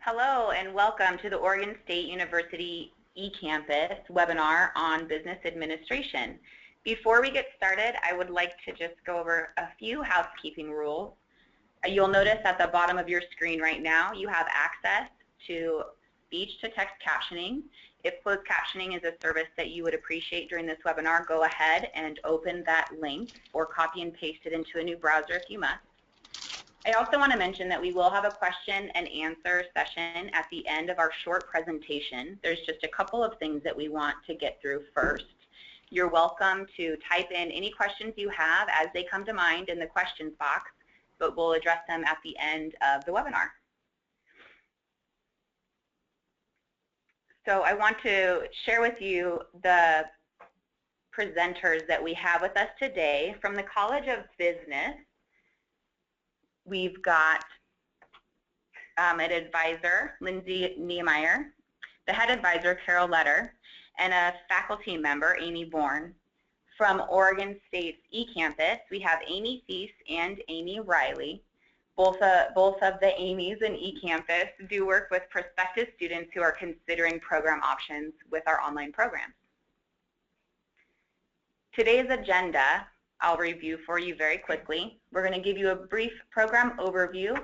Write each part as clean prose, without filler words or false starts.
Hello and welcome to the Oregon State University eCampus webinar on business administration. Before we get started, I would like to just go over a few housekeeping rules. You'll notice at the bottom of your screen right now you have access to speech-to-text captioning. If closed captioning is a service that you would appreciate during this webinar, go ahead and open that link or copy and paste it into a new browser if you must. I also want to mention that we will have a question and answer session at the end of our short presentation. There's just a couple of things that we want to get through first. You're welcome to type in any questions you have as they come to mind in the questions box, but we'll address them at the end of the webinar. So I want to share with you the presenters that we have with us today. From the College of Business, we've got an advisor, Lindsay Niemeyer, the head advisor, Carol Letter, and a faculty member, Amy Bourne. From Oregon State's eCampus, we have Amy Thies and Amy Riley. Both of the Amy's in eCampus do work with prospective students who are considering program options with our online programs. Today's agenda I'll review for you very quickly. We're going to give you a brief program overview.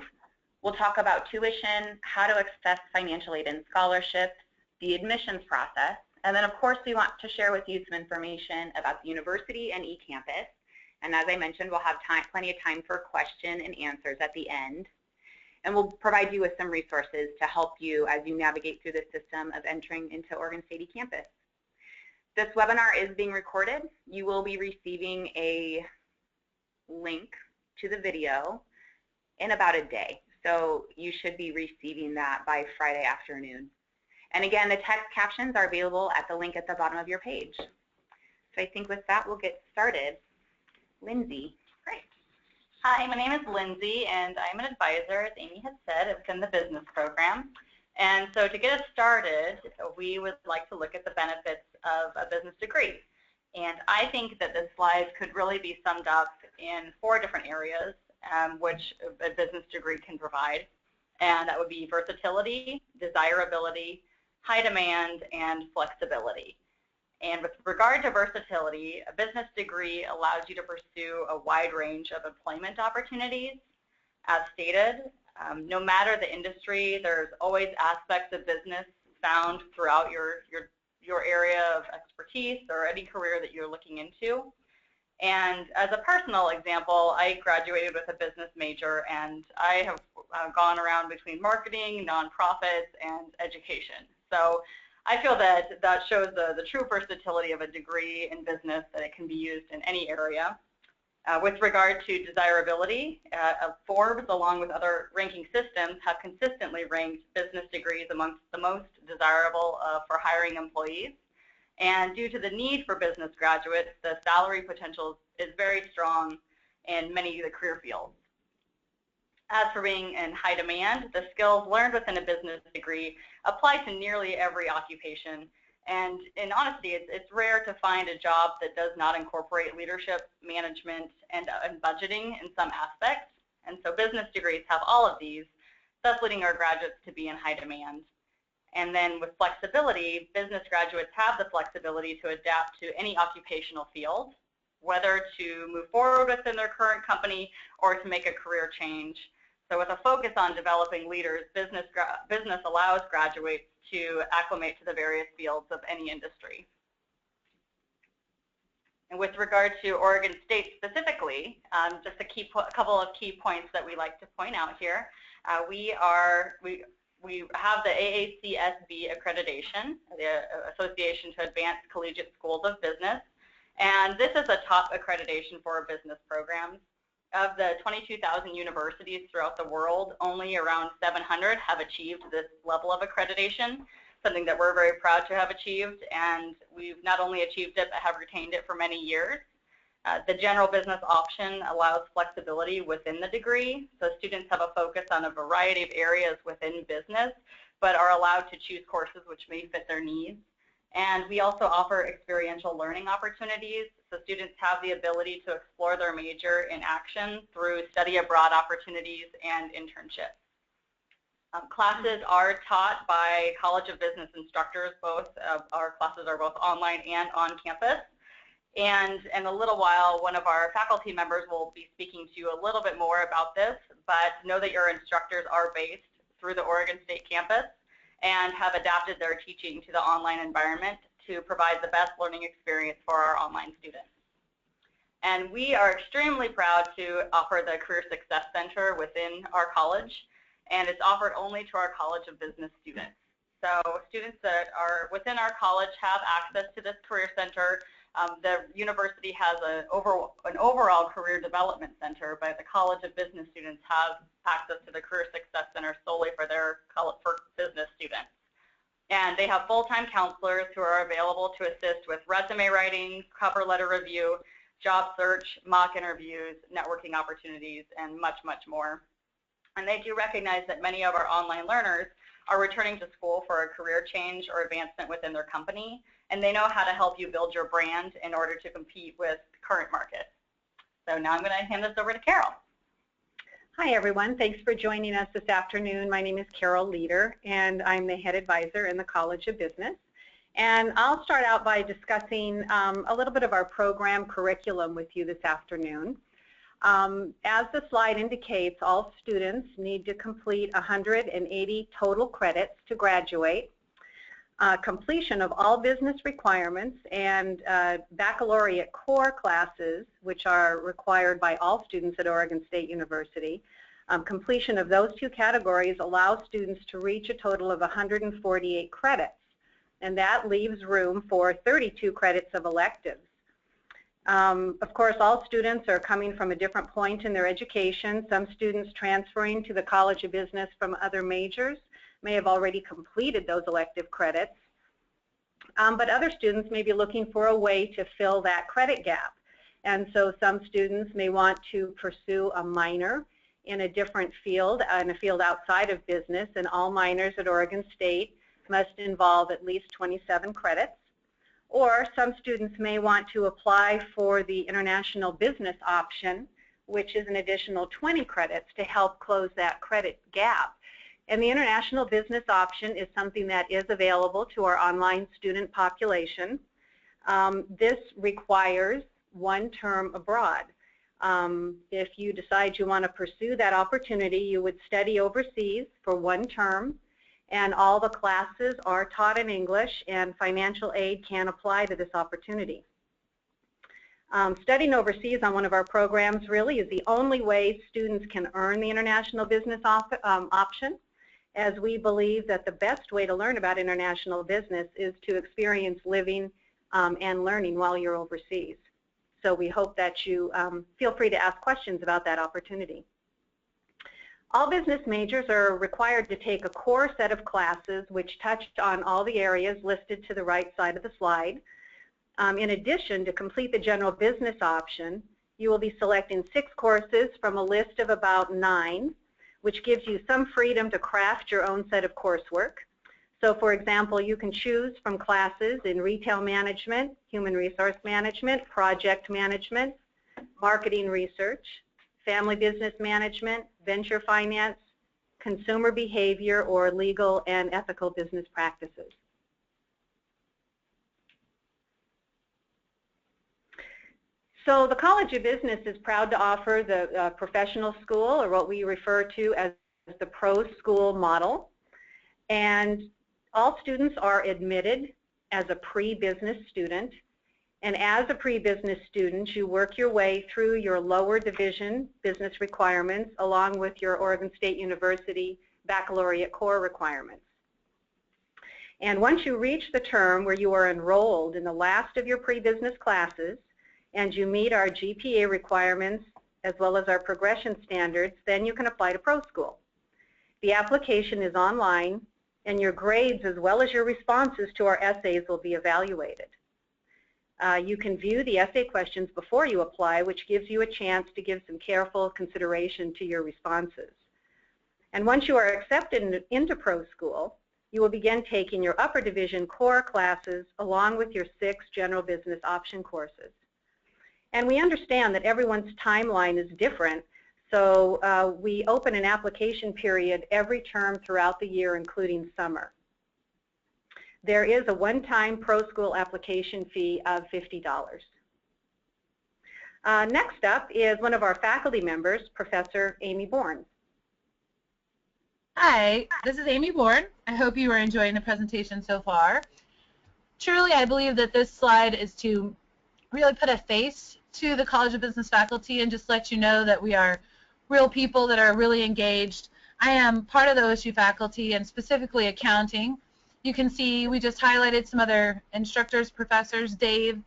We'll talk about tuition, how to access financial aid and scholarships, the admissions process, and then of course we want to share with you some information about the university and eCampus. And as I mentioned, we'll have plenty of time for question and answers at the end. And we'll provide you with some resources to help you as you navigate through the system of entering into Oregon State eCampus. This webinar is being recorded. You will be receiving a link to the video in about a day. So you should be receiving that by Friday afternoon. And again, the text captions are available at the link at the bottom of your page. So I think with that, we'll get started. Lindsay. Great. Hi, my name is Lindsay, and I'm an advisor, as Amy had said, within the business program. And so to get us started, we would like to look at the benefits of a business degree. And I think that this slide could really be summed up in 4 different areas which a business degree can provide. And that would be versatility, desirability, high demand, and flexibility. And with regard to versatility, a business degree allows you to pursue a wide range of employment opportunities. As stated, no matter the industry, there's always aspects of business found throughout your area of expertise or any career that you're looking into. And as a personal example, I graduated with a business major, and I have gone around between marketing, nonprofits, and education. So I feel that that shows the true versatility of a degree in business, that it can be used in any area. With regard to desirability, Forbes, along with other ranking systems, have consistently ranked business degrees amongst the most desirable for hiring employees. And due to the need for business graduates, the salary potential is very strong in many of the career fields. As for being in high demand, the skills learned within a business degree apply to nearly every occupation. And in honesty, it's rare to find a job that does not incorporate leadership, management, and budgeting in some aspects. And so business degrees have all of these, thus leading our graduates to be in high demand. And then with flexibility, business graduates have the flexibility to adapt to any occupational field, whether to move forward within their current company or to make a career change. So with a focus on developing leaders, business allows graduates to acclimate to the various fields of any industry. And with regard to Oregon State specifically, just a couple of key points that we like to point out here. We have the AACSB accreditation, the Association to Advance Collegiate Schools of Business, and this is a top accreditation for business programs. Of the 22,000 universities throughout the world, only around 700 have achieved this level of accreditation, something that we're very proud to have achieved, and we've not only achieved it but have retained it for many years. The general business option allows flexibility within the degree, so students have a focus on a variety of areas within business, but are allowed to choose courses which may fit their needs. And we also offer experiential learning opportunities, so students have the ability to explore their major in action through study abroad opportunities and internships. Classes are taught by College of Business instructors. Both our classes are both online and on campus. And in a little while, one of our faculty members will be speaking to you a little bit more about this, but know that your instructors are based through the Oregon State campus and have adapted their teaching to the online environment to provide the best learning experience for our online students. And we are extremely proud to offer the Career Success Center within our college, and it's offered only to our College of Business students. So students that are within our college have access to this Career Center. The university has an overall career development center, but the College of Business students have access to the Career Success Center solely for their business students. And they have full-time counselors who are available to assist with resume writing, cover letter review, job search, mock interviews, networking opportunities, and much, much more. And they do recognize that many of our online learners are returning to school for a career change or advancement within their company, and they know how to help you build your brand in order to compete with the current market. So now I'm going to hand this over to Carol. Hi everyone, thanks for joining us this afternoon. My name is Carol Leader and I'm the head advisor in the College of Business. And I'll start out by discussing a little bit of our program curriculum with you this afternoon. As the slide indicates, all students need to complete 180 total credits to graduate. Completion of all business requirements and baccalaureate core classes, which are required by all students at Oregon State University. Completion of those two categories allows students to reach a total of 148 credits, and that leaves room for 32 credits of electives. Of course, all students are coming from a different point in their education. Some students transferring to the College of Business from other majors may have already completed those elective credits, but other students may be looking for a way to fill that credit gap. And so some students may want to pursue a minor in a different field, in a field outside of business, and all minors at Oregon State must involve at least 27 credits. Or some students may want to apply for the International Business option, which is an additional 20 credits to help close that credit gap. And the International Business option is something that is available to our online student population. This requires one term abroad. If you decide you want to pursue that opportunity, you would study overseas for one term, and all the classes are taught in English, and financial aid can apply to this opportunity. Studying overseas on one of our programs really is the only way students can earn the International Business option, as we believe that the best way to learn about international business is to experience living and learning while you're overseas. So we hope that you feel free to ask questions about that opportunity. All business majors are required to take a core set of classes which touched on all the areas listed to the right side of the slide. In addition, to complete the general business option, you will be selecting 6 courses from a list of about 9, which gives you some freedom to craft your own set of coursework. So for example, you can choose from classes in retail management, human resource management, project management, marketing research, family business management, venture finance, consumer behavior, or legal and ethical business practices. So the College of Business is proud to offer the professional school, or what we refer to as the pro school model. And all students are admitted as a pre-business student. And as a pre-business student, you work your way through your lower division business requirements along with your Oregon State University baccalaureate core requirements. And once you reach the term where you are enrolled in the last of your pre-business classes, and you meet our GPA requirements as well as our progression standards, then you can apply to pro school. The application is online, and your grades as well as your responses to our essays will be evaluated. You can view the essay questions before you apply, which gives you a chance to give some careful consideration to your responses. And once you are accepted into pro school, you will begin taking your upper division core classes along with your 6 general business option courses. And we understand that everyone's timeline is different, So we open an application period every term throughout the year, including summer. There is a one-time ProSchool application fee of $50. Next up is one of our faculty members, Professor Amy Bourne. Hi, this is Amy Bourne. I hope you are enjoying the presentation so far. Truly, I believe that this slide is to really put a face to the College of Business faculty and just let you know that we are real people that are really engaged. I am part of the OSU faculty and specifically accounting. You can see we just highlighted some other instructors, professors, Dave,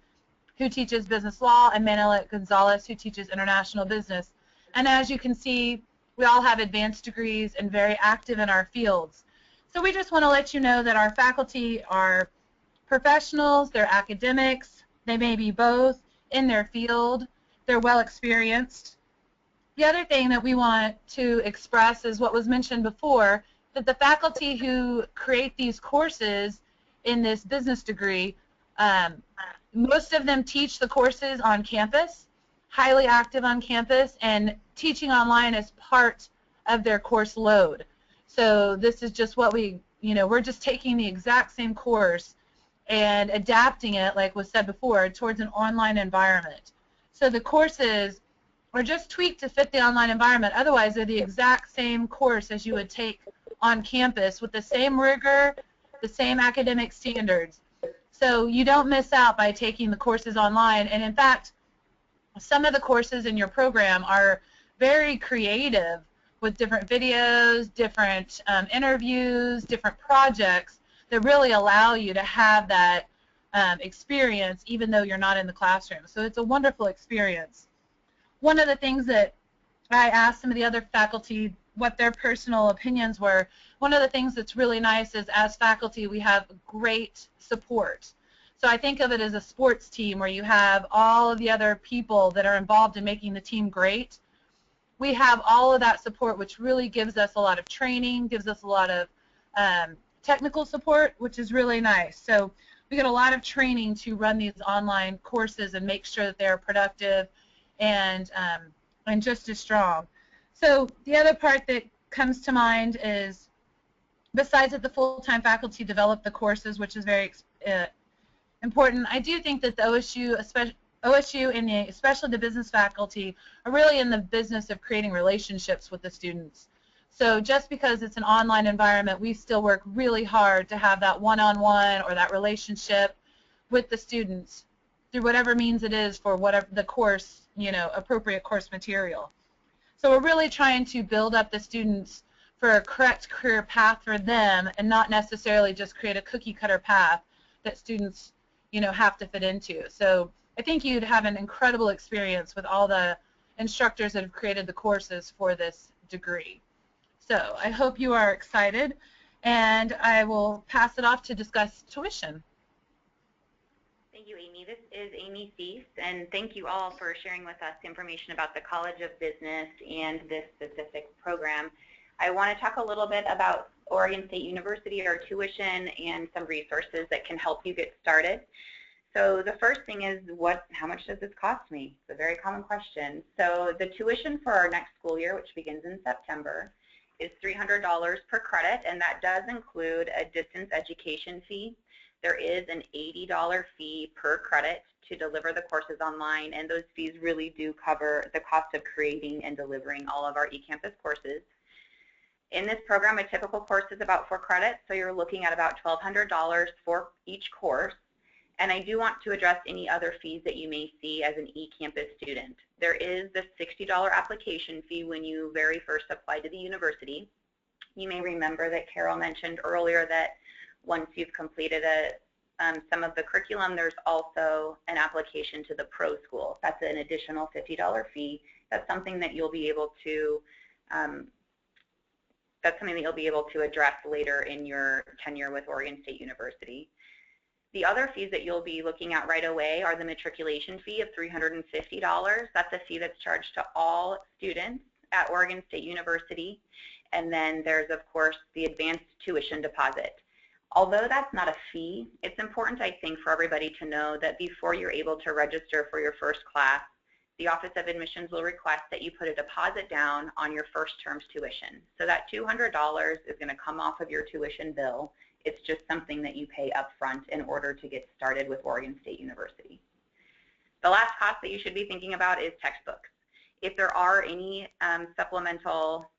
who teaches business law, and Manuela Gonzalez, who teaches international business. And as you can see, we all have advanced degrees and very active in our fields. So we just want to let you know that our faculty are professionals, they're academics, they may be both in their field, they're well experienced. The other thing that we want to express is what was mentioned before, that the faculty who create these courses in this business degree, most of them teach the courses on campus, highly active on campus, and teaching online is part of their course load. So this is just what we're just taking the exact same course and adapting it, like was said before, towards an online environment. So the courses are just tweaked to fit the online environment. Otherwise, they're the exact same course as you would take on campus with the same rigor, the same academic standards. So you don't miss out by taking the courses online. And in fact, some of the courses in your program are very creative with different videos, different interviews, different projects that really allow you to have that experience even though you're not in the classroom. So it's a wonderful experience. One of the things that I asked some of the other faculty what their personal opinions were, one of the things that's really nice is as faculty we have great support. So I think of it as a sports team where you have all of the other people that are involved in making the team great. We have all of that support, which really gives us a lot of training, gives us a lot of technical support, which is really nice. So we get a lot of training to run these online courses and make sure that they're productive and just as strong. So the other part that comes to mind is, besides that the full-time faculty develop the courses, which is very important, I do think that the OSU and especially the business faculty are really in the business of creating relationships with the students. So just because it's an online environment, we still work really hard to have that one-on-one or that relationship with the students through whatever means it is for whatever the course, appropriate course material. So we're really trying to build up the students for a correct career path for them and not necessarily just create a cookie-cutter path that students, have to fit into. So I think you'd have an incredible experience with all the instructors that have created the courses for this degree. So I hope you are excited, and I will pass it off to discuss tuition. Thank you, Amy. This is Amy Thies, and thank you all for sharing with us information about the College of Business and this specific program. I want to talk a little bit about Oregon State University, our tuition, and some resources that can help you get started. So the first thing is, how much does this cost me? It's a very common question. So the tuition for our next school year, which begins in September, is $300 per credit, and that does include a distance education fee. There is an $80 fee per credit to deliver the courses online, and those fees really do cover the cost of creating and delivering all of our eCampus courses. In this program, a typical course is about 4 credits, so you're looking at about $1,200 for each course. And I do want to address any other fees that you may see as an eCampus student. There is the $60 application fee when you very first apply to the university. You may remember that Carol mentioned earlier that once you've completed some of the curriculum, there's also an application to the ProSchool. That's an additional $50 fee. That's something that you'll be able to address later in your tenure with Oregon State University. The other fees that you'll be looking at right away are the matriculation fee of $350. That's a fee that's charged to all students at Oregon State University. And then there's, of course, the advanced tuition deposit. Although that's not a fee, it's important, I think, for everybody to know that before you're able to register for your first class, the Office of Admissions will request that you put a deposit down on your first term's tuition. So that $200 is going to come off of your tuition bill. It's just something that you pay up front in order to get started with Oregon State University. The last cost that you should be thinking about is textbooks. If there are any supplemental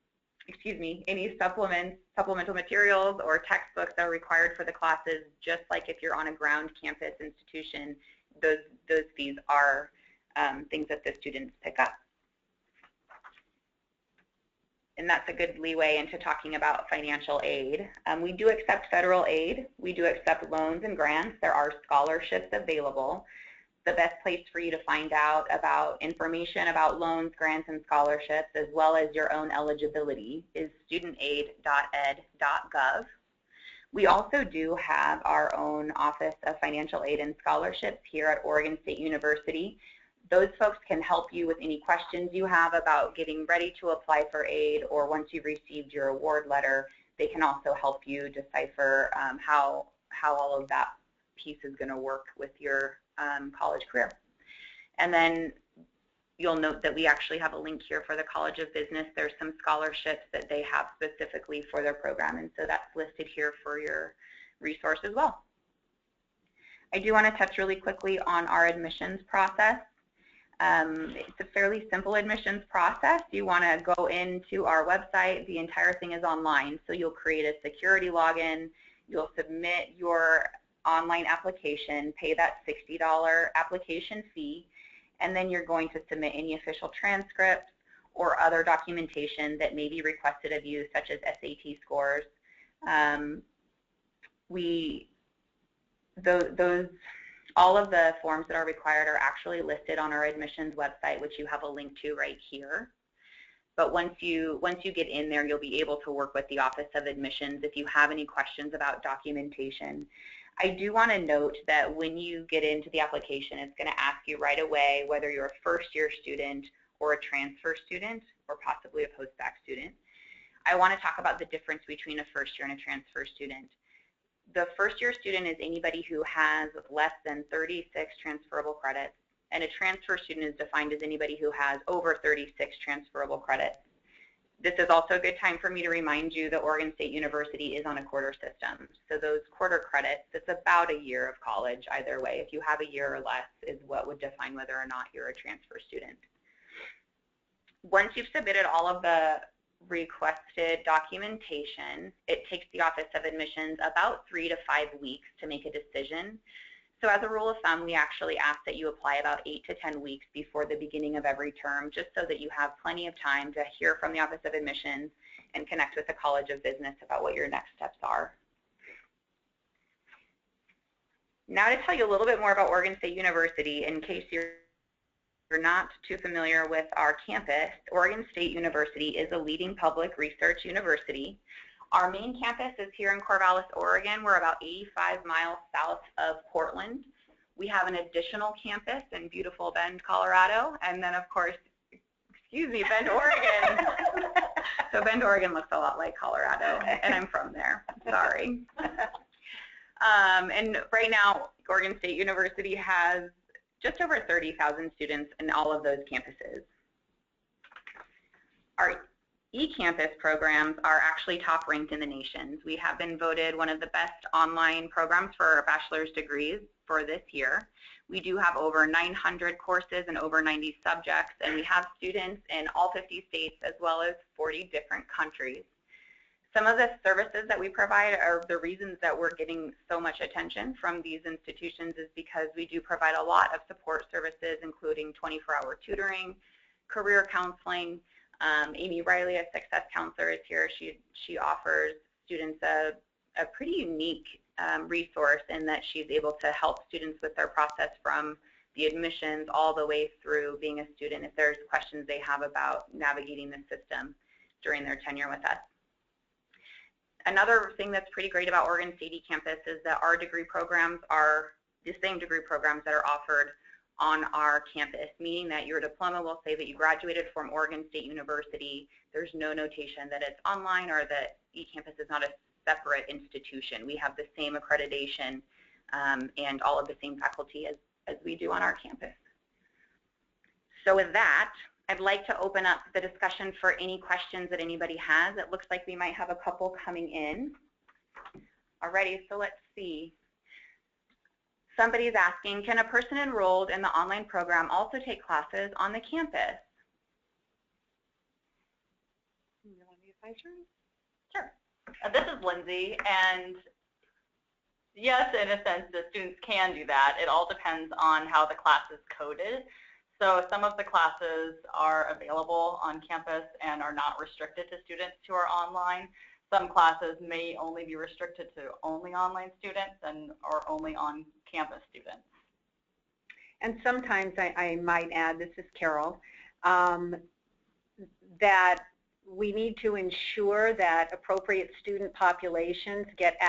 materials or textbooks that are required for the classes, just like if you're on a ground campus institution, those fees are things that the students pick up. And that's a good leeway into talking about financial aid. We do accept federal aid. We do accept loans and grants. There are scholarships available. The best place for you to find out about information about loans, grants, and scholarships, as well as your own eligibility, is studentaid.ed.gov. We also do have our own Office of Financial Aid and Scholarships here at Oregon State University. Those folks can help you with any questions you have about getting ready to apply for aid, or once you've received your award letter, they can also help you decipher how all of that piece is going to work with your college career. And then you'll note that we actually have a link here for the College of Business. There's some scholarships that they have specifically for their program, and so that's listed here for your resource as well. I do want to touch really quickly on our admissions process. It's a fairly simple admissions process. You want to go into our website. The entire thing is online, so you'll create a security login. You'll submit your online application, pay that $60 application fee, and then you're going to submit any official transcripts or other documentation that may be requested of you, such as SAT scores. All of the forms that are required are actually listed on our admissions website, which you have a link to right here. But once you get in there, you'll be able to work with the Office of Admissions if you have any questions about documentation. I do want to note that when you get into the application, it's going to ask you right away whether you're a first-year student or a transfer student or possibly a post-bac student. I want to talk about the difference between a first-year and a transfer student. The first-year student is anybody who has less than 36 transferable credits, and a transfer student is defined as anybody who has over 36 transferable credits. This is also a good time for me to remind you that Oregon State University is on a quarter system. So those quarter credits, it's about a year of college either way. If you have a year or less is what would define whether or not you're a transfer student. Once you've submitted all of the requested documentation, it takes the Office of Admissions about 3 to 5 weeks to make a decision. So as a rule of thumb, we actually ask that you apply about 8 to 10 weeks before the beginning of every term, just so that you have plenty of time to hear from the Office of Admissions and connect with the College of Business about what your next steps are. Now to tell you a little bit more about Oregon State University, in case you're not too familiar with our campus, Oregon State University is a leading public research university. Our main campus is here in Corvallis, Oregon. We're about 85 miles south of Portland. We have an additional campus in beautiful Bend, Colorado, and then of course, Bend, Oregon. So Bend, Oregon looks a lot like Colorado, and I'm from there, sorry. And right now, Oregon State University has just over 30,000 students in all of those campuses. Our eCampus programs are actually top ranked in the nation. We have been voted one of the best online programs for our bachelor's degrees for this year. We do have over 900 courses and over 90 subjects, and we have students in all 50 states as well as 40 different countries. Some of the services that we provide are the reasons that we're getting so much attention from these institutions is because we do provide a lot of support services, including 24-hour tutoring, career counseling. Amy Riley, a success counselor, is here. She offers students a pretty unique resource in that she's able to help students with their process from the admissions all the way through being a student if there's questions they have about navigating the system during their tenure with us. Another thing that's pretty great about Oregon State eCampus is that our degree programs are the same degree programs that are offered on our campus, meaning that your diploma will say that you graduated from Oregon State University. There's no notation that it's online or that eCampus is not a separate institution. We have the same accreditation and all of the same faculty as we do on our campus. So with that, I'd like to open up the discussion for any questions that anybody has. It looks like we might have a couple coming in. Alrighty, so let's see. Somebody's asking, can a person enrolled in the online program also take classes on the campus? Sure. This is Lindsay, and yes, in a sense, the students can do that. It all depends on how the class is coded. So some of the classes are available on campus and are not restricted to students who are online. Some classes may only be restricted to only online students or only on campus students. And sometimes I might add, this is Carol, that we need to ensure that appropriate student populations get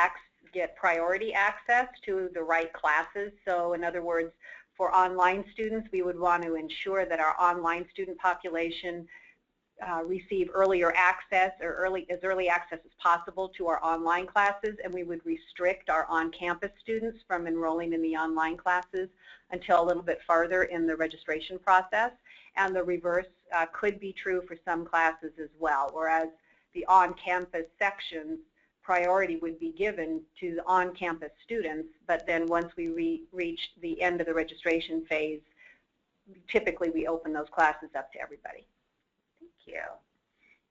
priority access to the right classes. So in other words, for online students, we would want to ensure that our online student population receive earlier access or as early access as possible to our online classes, and we would restrict our on-campus students from enrolling in the online classes until a little bit farther in the registration process. And the reverse could be true for some classes as well, whereas the on-campus sections priority would be given to the on-campus students, but then once we reach the end of the registration phase, typically we open those classes up to everybody. Thank you.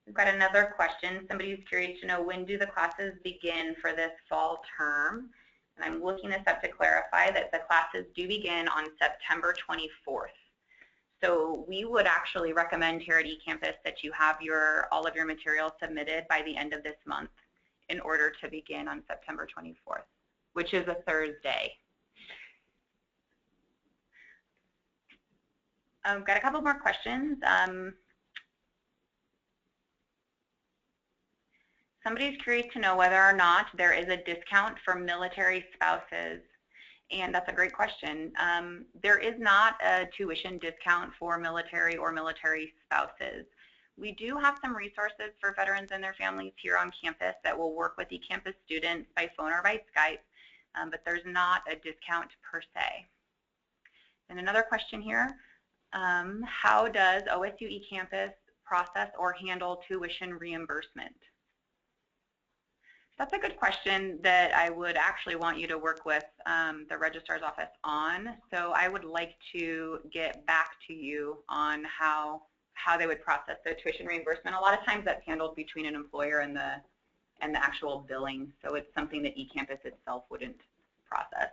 We've got another question. Somebody's curious to know, when do the classes begin for this fall term? And I'm looking this up to clarify that the classes do begin on September 24th. So we would actually recommend here at eCampus that you have all of your materials submitted by the end of this month in order to begin on September 24th, which is a Thursday. I've got a couple more questions. Somebody's curious to know whether or not there is a discount for military spouses. And that's a great question. There is not a tuition discount for military or military spouses. We do have some resources for veterans and their families here on campus that will work with eCampus students by phone or by Skype, but there's not a discount per se. And another question here, how does OSU eCampus process or handle tuition reimbursement? That's a good question that I would actually want you to work with the registrar's office on. So I would like to get back to you on how they would process the tuition reimbursement. A lot of times that's handled between an employer and the actual billing. So it's something that eCampus itself wouldn't process.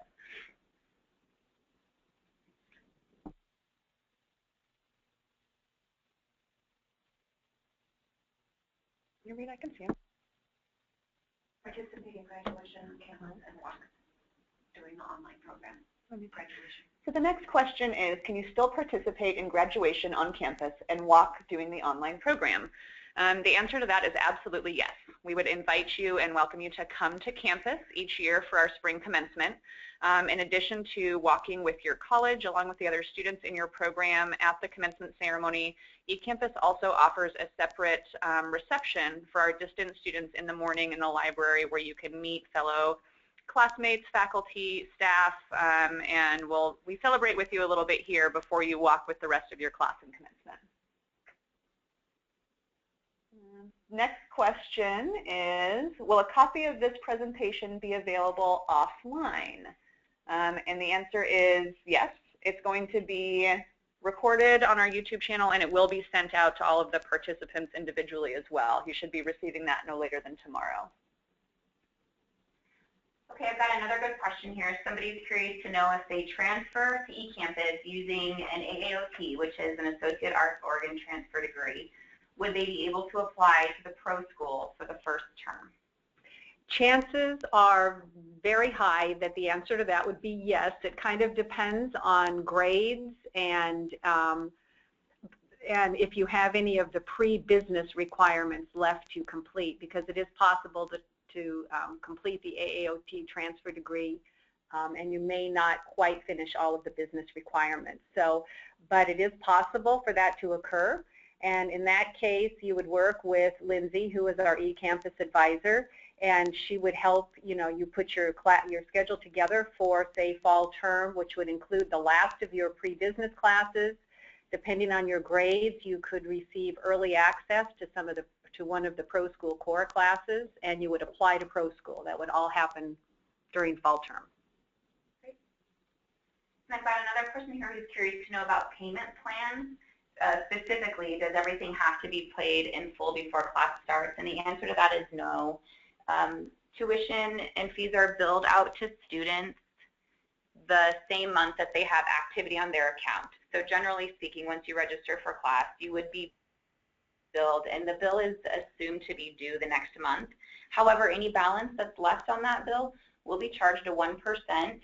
You read, I can see them. Participate in graduation on campus and walk during the online program. Graduation. So the next question is, can you still participate in graduation on campus and walk doing the online program? The answer to that is absolutely yes. We would invite you and welcome you to come to campus each year for our spring commencement. In addition to walking with your college along with the other students in your program at the commencement ceremony, eCampus also offers a separate reception for our distant students in the morning in the library where you can meet fellow classmates, faculty, staff, and we celebrate with you a little bit here before you walk with the rest of your class in commencement. Next question is, will a copy of this presentation be available offline? And the answer is yes. It's going to be recorded on our YouTube channel, and it will be sent out to all of the participants individually as well. You should be receiving that no later than tomorrow. Okay, I've got another good question here. Somebody's curious to know if they transfer to eCampus using an AAOT, which is an Associate Arts Oregon Transfer degree, would they be able to apply to the pro school for the first term? Chances are very high that the answer to that would be yes. It kind of depends on grades and if you have any of the pre-business requirements left to complete, because it is possible to complete the AAOT transfer degree and you may not quite finish all of the business requirements. So, but it is possible for that to occur. And in that case, you would work with Lindsay, who is our eCampus advisor, and she would help, you put your schedule together for, say, fall term, which would include the last of your pre-business classes. Depending on your grades, you could receive early access to one of the Pro School core classes, and you would apply to Pro School. That would all happen during fall term. Great. And I've got another person here who's curious to know about payment plans. Specifically, does everything have to be paid in full before class starts? And the answer to that is no. Tuition and fees are billed out to students the same month that they have activity on their account. So generally speaking, once you register for class, you would be billed, and the bill is assumed to be due the next month. However, any balance that's left on that bill will be charged a 1%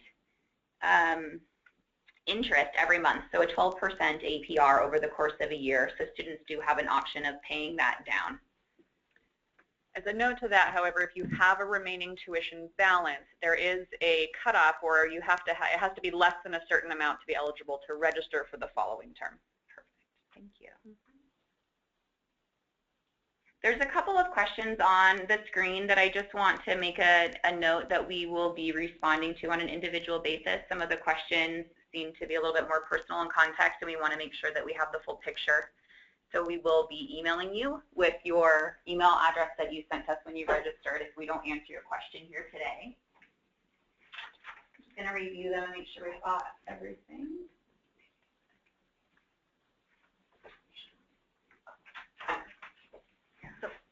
interest every month, so a 12% APR over the course of a year. So students do have an option of paying that down. As a note to that, however, if you have a remaining tuition balance, there is a cutoff where you have to it has to be less than a certain amount to be eligible to register for the following term. Perfect. Thank you. There's a couple of questions on the screen that I just want to make a note that we will be responding to on an individual basis. Some of the questions seem to be a little bit more personal in context, and we want to make sure that we have the full picture. So we will be emailing you with your email address that you sent us when you registered if we don't answer your question here today. I'm just going to review them and make sure we've got everything.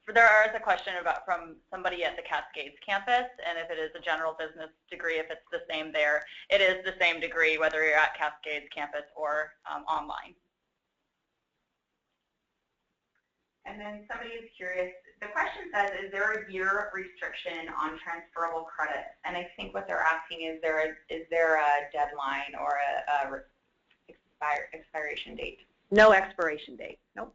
So there is a question from somebody at the Cascades campus, and if it is a general business degree, if it's the same there, it is the same degree whether you're at Cascades campus or online. And then somebody is curious, the question says, is there a year restriction on transferable credits? And I think what they're asking is there a deadline or a expiration date? No expiration date. Nope.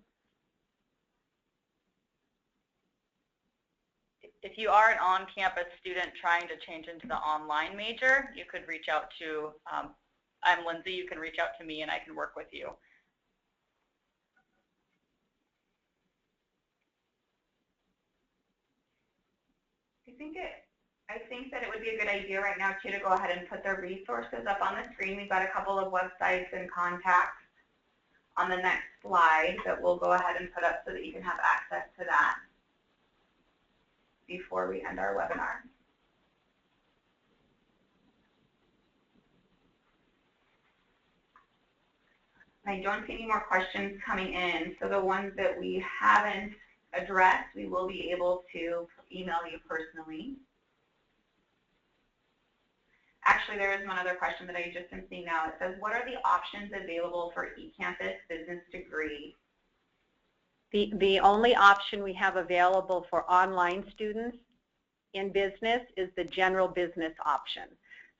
If you are an on-campus student trying to change into the online major, you could reach out to, I'm Lindsay, you can reach out to me and I can work with you. I think that it would be a good idea right now too to go ahead and put the resources up on the screen. We've got a couple of websites and contacts on the next slide that we'll go ahead and put up so that you can have access to that before we end our webinar. I don't see any more questions coming in, so the ones that we haven't addressed, we will be able to email you personally. Actually, there is one other question that I just am seeing now. It says, what are the options available for eCampus business degree? The only option we have available for online students in business is the general business option.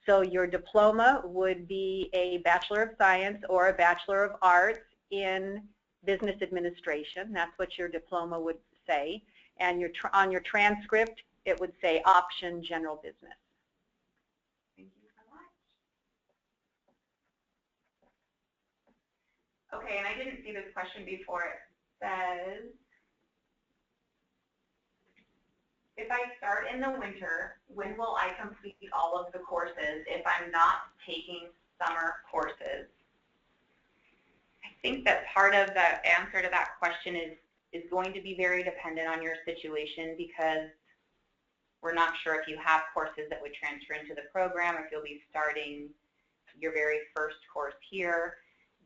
So your diploma would be a Bachelor of Science or a Bachelor of Arts in Business Administration. That's what your diploma would say. And on your transcript, it would say option general business. Thank you so much. Okay, and I didn't see this question before. It says, if I start in the winter, when will I complete all of the courses if I'm not taking summer courses? I think that part of the answer to that question is going to be very dependent on your situation, because we're not sure if you have courses that would transfer into the program or if you'll be starting your very first course here.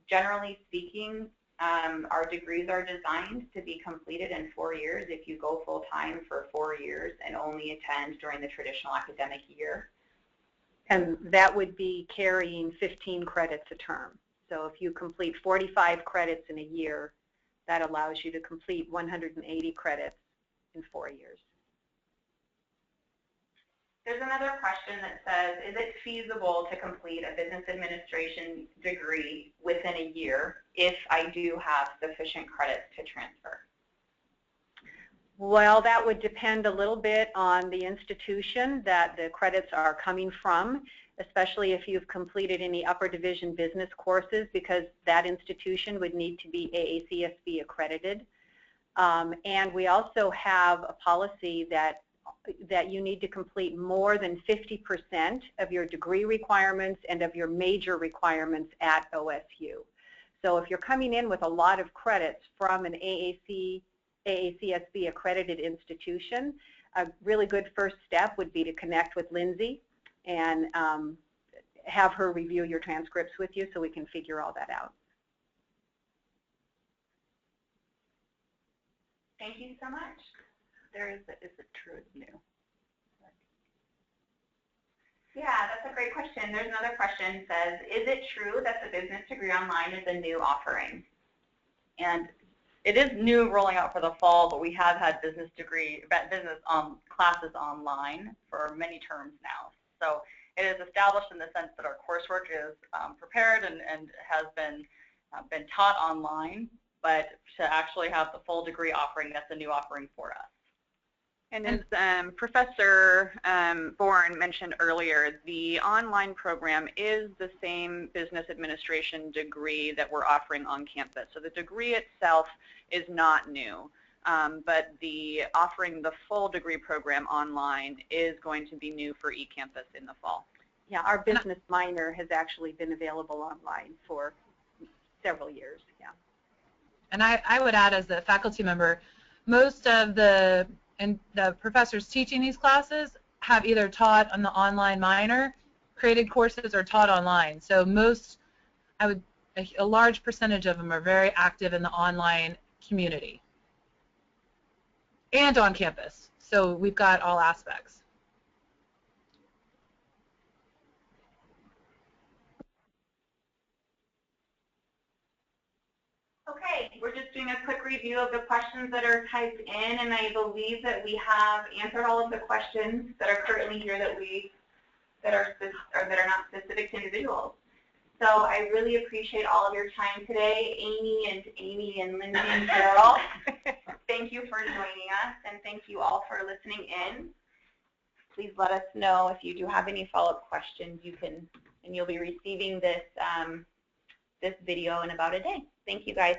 Generally speaking, our degrees are designed to be completed in 4 years if you go full-time for 4 years and only attend during the traditional academic year. And that would be carrying 15 credits a term. So if you complete 45 credits in a year, that allows you to complete 180 credits in 4 years. There's another question that says, is it feasible to complete a business administration degree within a year if I do have sufficient credits to transfer? Well, that would depend a little bit on the institution that the credits are coming from, especially if you've completed any upper division business courses, because that institution would need to be AACSB accredited. And we also have a policy that you need to complete more than 50% of your degree requirements and of your major requirements at OSU. So if you're coming in with a lot of credits from an AACSB accredited institution, a really good first step would be to connect with Lindsay and have her review your transcripts with you so we can figure all that out. Thank you so much. Is it true it's new? Yeah, that's a great question. There's another question that says, is it true that the Business Degree Online is a new offering? And it is new, rolling out for the fall, but we have had business classes online for many terms now. So it is established in the sense that our coursework is prepared and has been taught online, but to actually have the full degree offering, that's a new offering for us. And as Professor Bourne mentioned earlier, the online program is the same business administration degree that we're offering on campus. So the degree itself is not new, but offering the full degree program online is going to be new for eCampus in the fall. Yeah, our business minor has actually been available online for several years. Yeah. And I would add, as a faculty member, most of the professors teaching these classes have either taught on the online minor, created courses, or taught online. So a large percentage of them are very active in the online community and on campus. So we've got all aspects. Okay, we're just doing a quick review of the questions that are typed in, and I believe that we have answered all of the questions that are currently here that are not specific to individuals. So I really appreciate all of your time today, Amy and Lindsay and Carol. Thank you for joining us, and thank you all for listening in. Please let us know if you do have any follow-up questions. You'll be receiving this this video in about a day. Thank you, guys.